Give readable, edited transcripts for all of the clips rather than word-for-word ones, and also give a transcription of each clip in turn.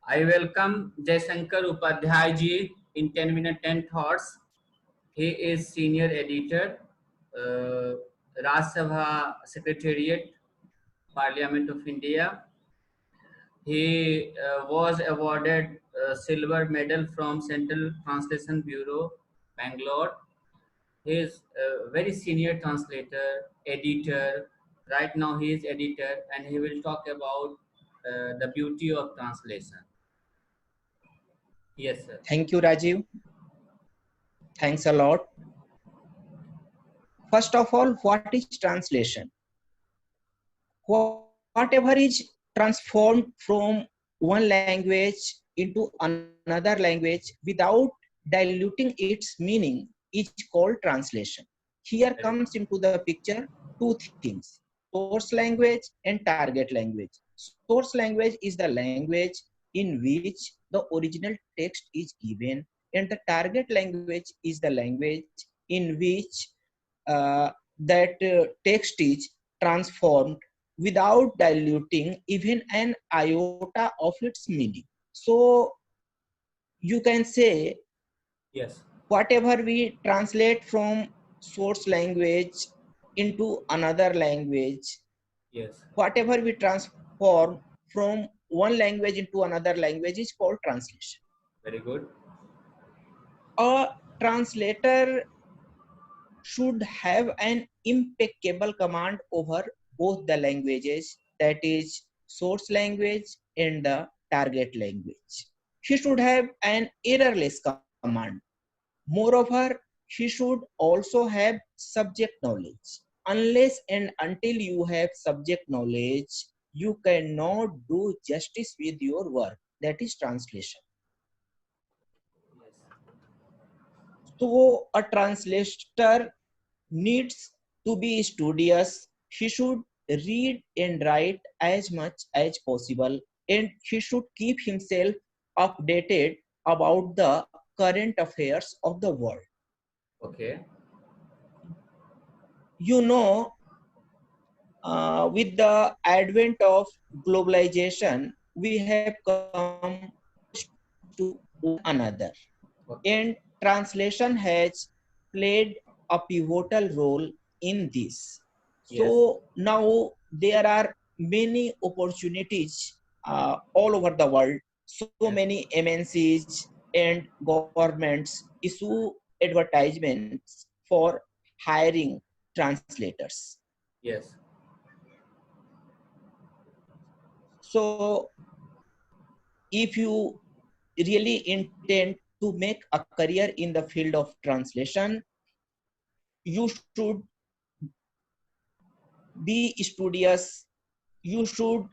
I welcome Jaisankar Upadhyay ji in 10 minute 10 thoughts. He is senior editor, uh, Raj Sabha Secretariat, Parliament of India. He was awarded silver medal from Central Translation Bureau, Bangalore. He is a very senior translator, editor. Right now he is editor and he will talk about the beauty of translation. Yes, sir. Thank you, Rajiv. Thanks a lot. First of all, what is translation? Whatever is transformed from one language into another language without diluting its meaning is called translation. Here Very comes into the picture two things: source language and target language. Source language is the language in which the original text is given, and the target language is the language in which that text is transformed without diluting even an iota of its meaning. So you can say yes. whatever we translate from source language into another language, Yes. whatever we transform from one language into another language is called translation. Very good. A translator should have an impeccable command over both the languages, that is source language and the target language. He should have an errorless command. Moreover, he should also have subject knowledge. Unless and until you have subject knowledge, you cannot do justice with your work, that is translation. So a translator needs to be studious. He should read and write as much as possible, and he should keep himself updated about the current affairs of the world. Okay. You know, with the advent of globalization, we have come to one another, Okay. and translation has played a pivotal role in this. Yes. So now there are many opportunities all over the world. So Yes. many MNCs and governments issue advertisements for hiring translators. Yes. So if you really intend to make a career in the field of translation, you should be studious. You should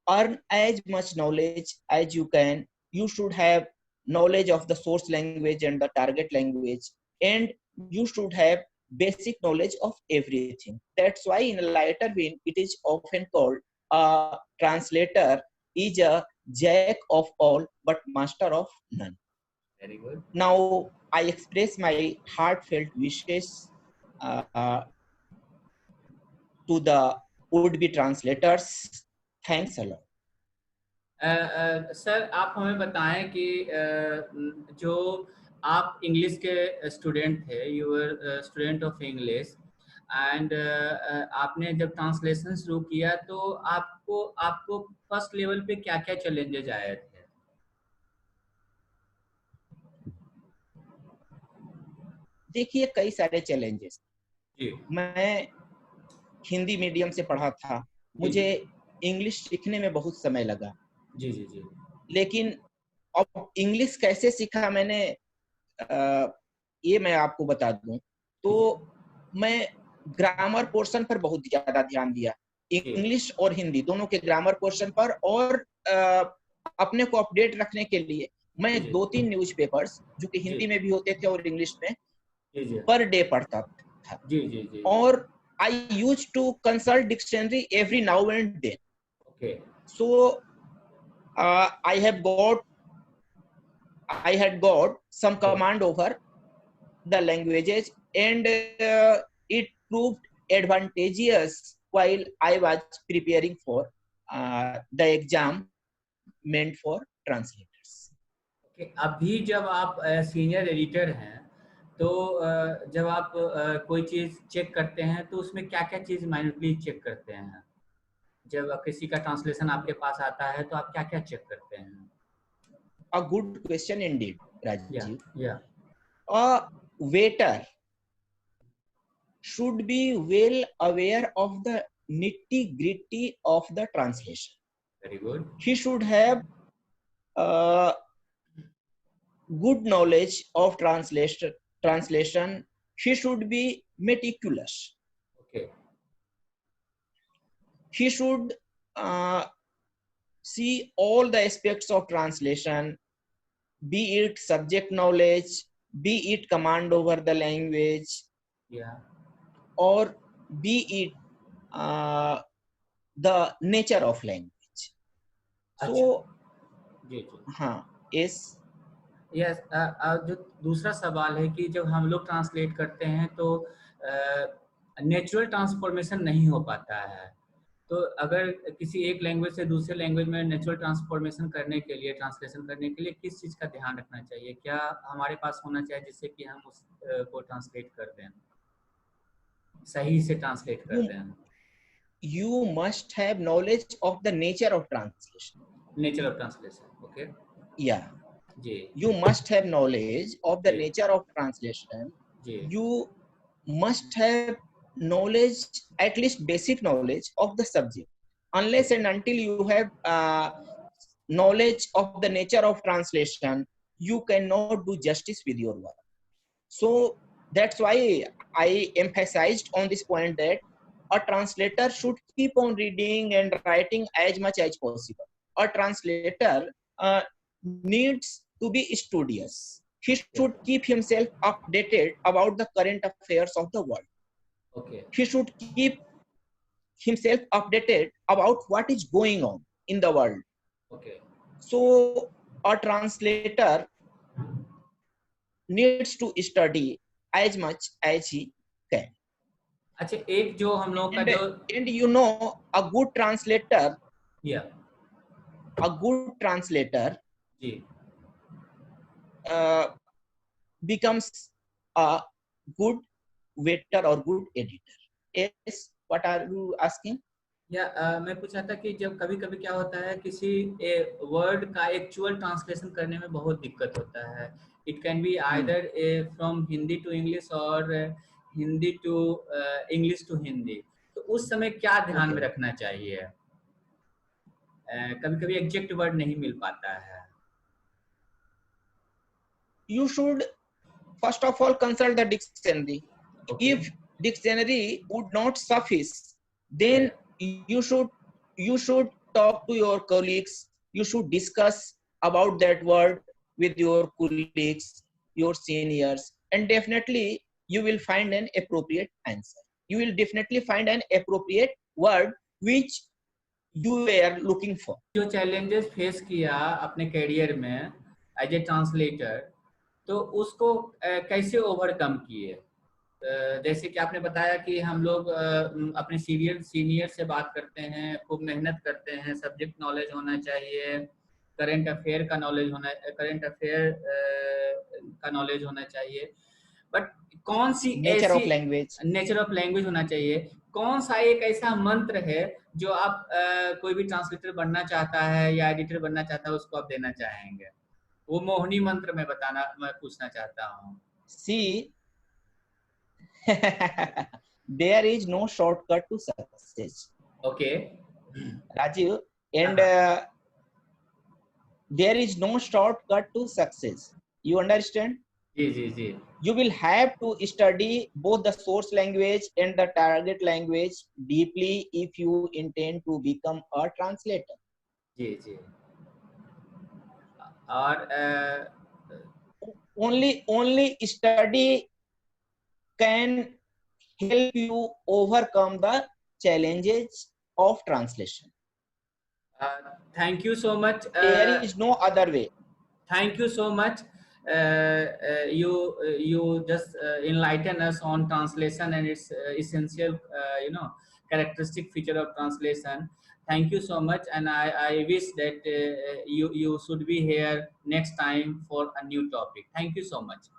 earn as much knowledge as you can. You should have knowledge of the source language and the target language, and you should have basic knowledge of everything. That's why in a lighter vein it is often called a translator is a jack of all but master of none. Very good. Now I express my heartfelt wishes uh, to the would-be translators. Thanks a lot. Sir आप हमें बताएं कि जो आप English के student थे, you were student of English and आपने जब ट्रांसलेशन शुरू किया तो आपको आपको फर्स्ट लेवल पे क्या क्या चैलेंजेस आए थे? देखिए कई सारे चैलेंजेस। जी मैं हिंदी मीडियम से पढ़ा था, जी मुझे जी इंग्लिश सीखने में बहुत समय लगा, जी जी जी लेकिन अब इंग्लिश कैसे सीखा मैंने, ये मैं आपको बता दूं तो जी मैं ग्रामर पोर्शन पर बहुत ज्यादा ध्यान दिया, जी इंग्लिश और हिंदी दोनों के ग्रामर पोर्शन पर, और अपने को अपडेट रखने के लिए मैं जी 2-3 न्यूज़पेपर्स जो कि जी हिंदी में भी होते थे और इंग्लिश में जी जी पर डे पढ़ता था। जी जी जी और I used to consult dictionary every now and then. Okay So I had got some command over the languages, and it proved advantageous while I was preparing for the exam meant for translators. कि अभी जब आप senior editor हैं तो जब आप कोई चीज़ check करते हैं तो उसमें क्या क्या चीज़ माइन्यूटली चेक करते हैं? जब किसी का ट्रांसलेशन आपके पास आता है तो आप क्या क्या चेक करते हैं? A good question indeed, या Rajiv. या A waiter should be well aware of the nitty gritty of the translation. Very good. He should have uh, good knowledge of translation. He should be meticulous. Okay. He should see all the aspects of translation, be it subject knowledge, be it command over the language, या or be it the nature of language. अच्छा. So, जी जी. हाँ, yes. Yes. जो दूसरा सवाल है कि जब हम लोग ट्रांसलेट करते हैं तो नेचुरल ट्रांसफॉर्मेशन नहीं हो पाता है. तो अगर किसी एक लैंग्वेज से दूसरे लैंग्वेज में नेचुरल ट्रांसफॉर्मेशन करने के लिए, ट्रांसलेशन करने के लिए किस चीज़ का ध्यान रखना चाहिए? क्या हमारे पास होना चाहिए जिससे कि हम उस को ट्रांसलेट कर दें, सही से ट्रांसलेट कर You, दें? you must have knowledge of the nature of translation. Nature of translation. Okay. Yeah, जी you must have knowledge of the जी nature of translation. जी. You must have knowledge, at least basic knowledge of the subject. Unless and until you have knowledge of the nature of translation, you cannot do justice with your work. So that's why I emphasized on this point that a translator should keep on reading and writing as much as possible. A translator needs to be studious. He should keep himself updated about the current affairs of the world. Okay. He should keep himself updated about what is going on in the world. Okay. So a translator needs to study as much as he can. अच्छा, एक जो हम लोग का जो And you know, a good translator या जी becomes a good waiter or good editor. Yes, what are you asking? या मैं पूछ रहा था कि जब कभी कभी क्या होता है किसी वर्ड का एक्चुअल ट्रांसलेशन करने में बहुत दिक्कत होता है. It can be either from Hindi to English और Hindi to English to Hindi. तो उस समय क्या ध्यान में Okay. रखना चाहिए? कभी कभी एग्जैक्ट वर्ड नहीं मिल पाता है. You should first of all consult the dictionary. Okay. If dictionary would not suffice, then you should talk to your colleagues. You should discuss about that word with your colleagues, your seniors, and definitely you will find an appropriate answer. You will definitely find an appropriate word which you were looking for. जो challenges face किया अपने career में as a translator, तो उसको कैसे overcome किए? जैसे कि आपने बताया कि हम लोग अपने सीनियर से बात करते हैं, खूब मेहनत करते हैं, सब्जेक्ट नॉलेज होना चाहिए, करंट अफेयर का नॉलेज होना चाहिए. बट कौन सी Nature ऐसी of language. Nature of language होना चाहिए? कौन सा एक ऐसा मंत्र है जो आप कोई भी ट्रांसलेटर बनना चाहता है या एडिटर बनना चाहता है उसको आप देना चाहेंगे? वो मोहनी मंत्र मैं पूछना चाहता हूँ. See, there is no shortcut to success, okay. Rajiv, and there is no shortcut to success. You understand? जी जी जी You will have to study both the source language and the target language deeply if you intend to become a translator. जी जी. और Only study can help you overcome the challenges of translation. Thank you so much. There is no other way. Thank you so much. You just enlighten us on translation and its essential characteristic feature of translation. Thank you so much, and I wish that you should be here next time for a new topic. Thank you so much.